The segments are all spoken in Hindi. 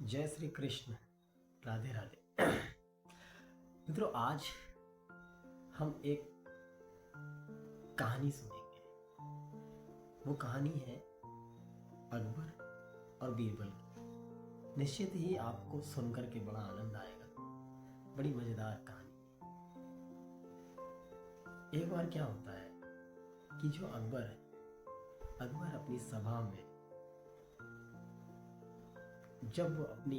जय श्री कृष्ण। राधे राधे। मित्रों, आज हम एक कहानी सुनेंगे। वो कहानी है अकबर और बीरबल की। निश्चित ही आपको सुनकर के बड़ा आनंद आएगा। बड़ी मजेदार कहानी। एक बार क्या होता है कि जो अकबर है, अकबर अपनी सभा में जब वो अपनी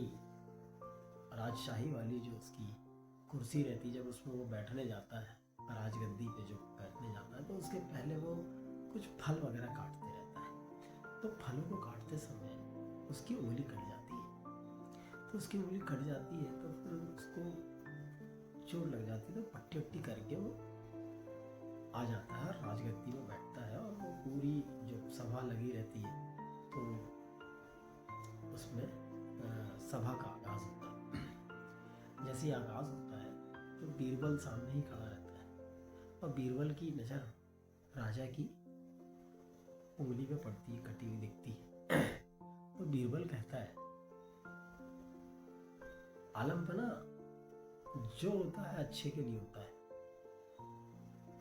राजशाही वाली जो उसकी कुर्सी रहती है, जब उसमें वो बैठने जाता है, राजगद्दी पे जो बैठने जाता है, तो उसके पहले वो कुछ फल वगैरह काटते रहता है। तो फलों को काटते समय उसकी उंगली कट जाती है। तो उसकी उंगली कट जाती है तो फिर उसको चोट लग जाती है। तो पट्टी वट्टी करके वो आ जाता है, राजगद्दी में बैठता है और वो पूरी जो सभा लगी रहती है तो उसमें सभा का आगाज होता है। जैसे ही आगाज होता है तो बीरबल सामने ही खड़ा रहता है और बीरबल की नज़र राजा की उंगली पे पड़ती है, कटी हुई दिखती है। तो बीरबल कहता है, आलमपना जो होता है अच्छे के लिए होता है।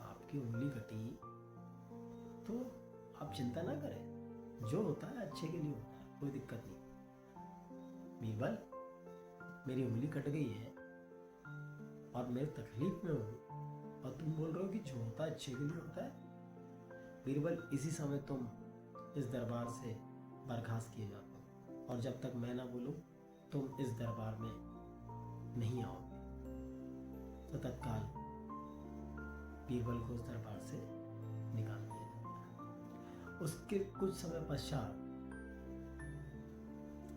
आपकी उंगली कटी तो आप चिंता ना करें, जो होता है अच्छे के लिए होता है, कोई दिक्कत नहीं। बीरबल, मेरी उंगली कट गई है और मैं तकलीफ में हूँ और तुम बोल रहे हो कि जो होता है अच्छे के लिए होता है। बीरबल, इसी समय तुम इस दरबार से बर्खास्त किए जाते हो और जब तक मैं ना बोलूं तुम इस दरबार में नहीं आओगे। तो तत्काल बीरबल को उस दरबार से निकाल दिया जाता है। उसके कुछ समय पश्चात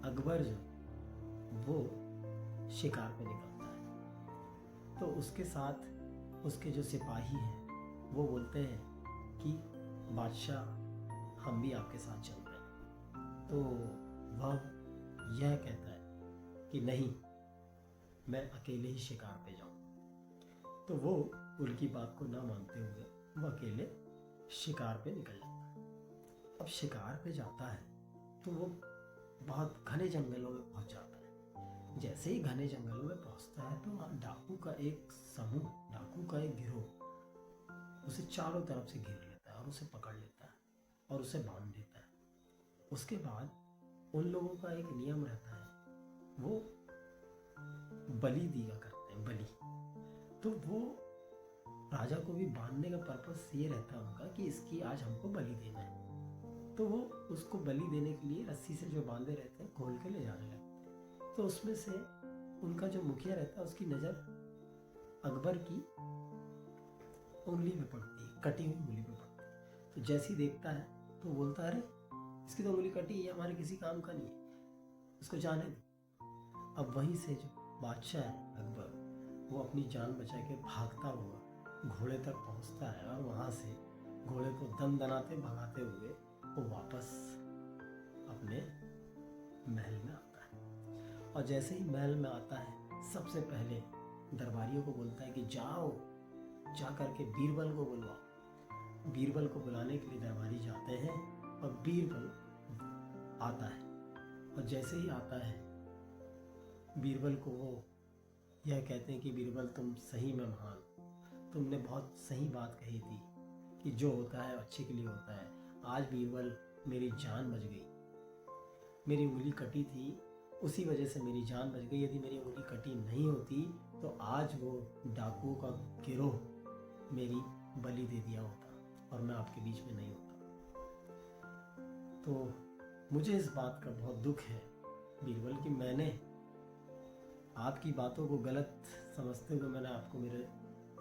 अकबर जो वो शिकार पे निकलता है। तो उसके साथ उसके जो सिपाही हैं वो बोलते हैं कि बादशाह, हम भी आपके साथ चल रहे हैं। तो वह यह कहता है कि नहीं, मैं अकेले ही शिकार पे जाऊं। तो वो उनकी बात को ना मानते हुए वो अकेले शिकार पे निकल जाता है। अब शिकार पे जाता है तो वो बहुत घने जंगलों में पहुंच जाता है। जैसे ही घने जंगलों में पहुंचता है तो वहाँ डाकू का एक समूह, डाकू का एक गिरोह उसे चारों तरफ से घेर लेता है और उसे पकड़ लेता है और उसे बांध देता है। उसके बाद उन लोगों का एक नियम रहता है, वो बलि दिया करते हैं, बलि। तो वो राजा को भी बांधने का पर्पस ये रहता है उनका कि इसकी आज हमको बलि देना है। तो वो उसको बलि देने के लिए रस्सी से जो बांधे रहते हैं खोल के ले जाने लगते हैं। तो उसमें से उनका जो मुखिया रहता है उसकी नज़र अकबर की उंगली पे पड़ती है, कटी हुई उंगली पे पड़ती है। तो जैसे ही देखता है तो बोलता है, अरे इसकी तो उंगली कटी है, हमारे किसी काम का नहीं है, इसको जाने दो। अब वहीं से जो बादशाह है अकबर, वो अपनी जान बचा के भागता हुआ घोड़े तक पहुंचता है और वहां से घोड़े को दम दनाते भगाते हुए वो वापस अपने महल में आता है। और जैसे ही महल में आता है सबसे पहले दरबारियों को बोलता है कि जाओ, जा करके बीरबल को बुलवाओ। बीरबल को बुलाने के लिए दरबारी जाते हैं और बीरबल आता है। और जैसे ही आता है बीरबल को वो यह कहते हैं कि बीरबल, तुम सही में महान, तुमने बहुत सही बात कही थी कि जो होता है अच्छे के लिए होता है। आज बीरबल मेरी जान बच गई, मेरी उंगली कटी थी उसी वजह से मेरी जान बच गई। यदि मेरी उंगली कटी नहीं होती तो आज वो डाकुओं का गिरोह मेरी बलि दे दिया होता और मैं आपके बीच में नहीं होता। तो मुझे इस बात का बहुत दुख है बीरबल कि मैंने आपकी बातों को गलत समझते हुए मैंने आपको मेरे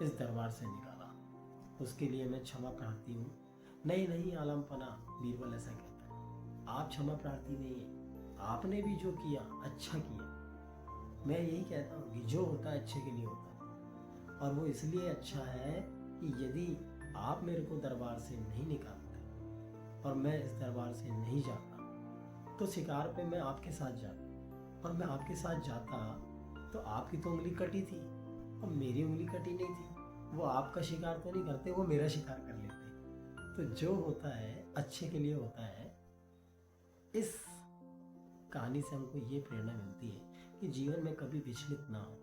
इस दरबार से निकाला। उसके लिए मैं क्षमा प्रार्थी हूँ। नहीं नहीं आलमपना, बीरबल ऐसा कहता है, आप क्षमा प्रार्थी नहीं है, आपने भी जो किया अच्छा किया। मैं यही कहता हूँ कि जो होता है अच्छे के लिए होता है और वो इसलिए अच्छा है कि यदि आप मेरे को दरबार से नहीं निकालते और मैं इस दरबार से नहीं जाता तो शिकार पे मैं आपके साथ जाता, और मैं आपके साथ जाता तो आपकी तो उंगली कटी थी और मेरी उंगली कटी नहीं थी। वो आपका शिकार तो नहीं करते, वो मेरा शिकार कर लेते। तो जो होता है अच्छे के लिए होता है। इस कहानी से हमको ये प्रेरणा मिलती है कि जीवन में कभी विचलित ना हो।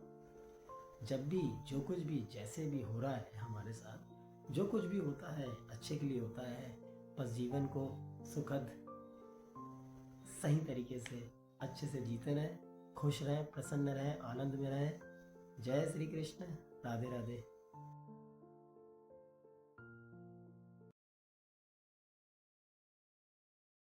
जब भी जो कुछ भी जैसे भी हो रहा है हमारे साथ, जो कुछ भी होता है अच्छे के लिए होता है। बस जीवन को सुखद सही तरीके से अच्छे से जीते रहें, खुश रहें, प्रसन्न रहें, आनंद में रहें। जय श्री कृष्ण। राधे राधे।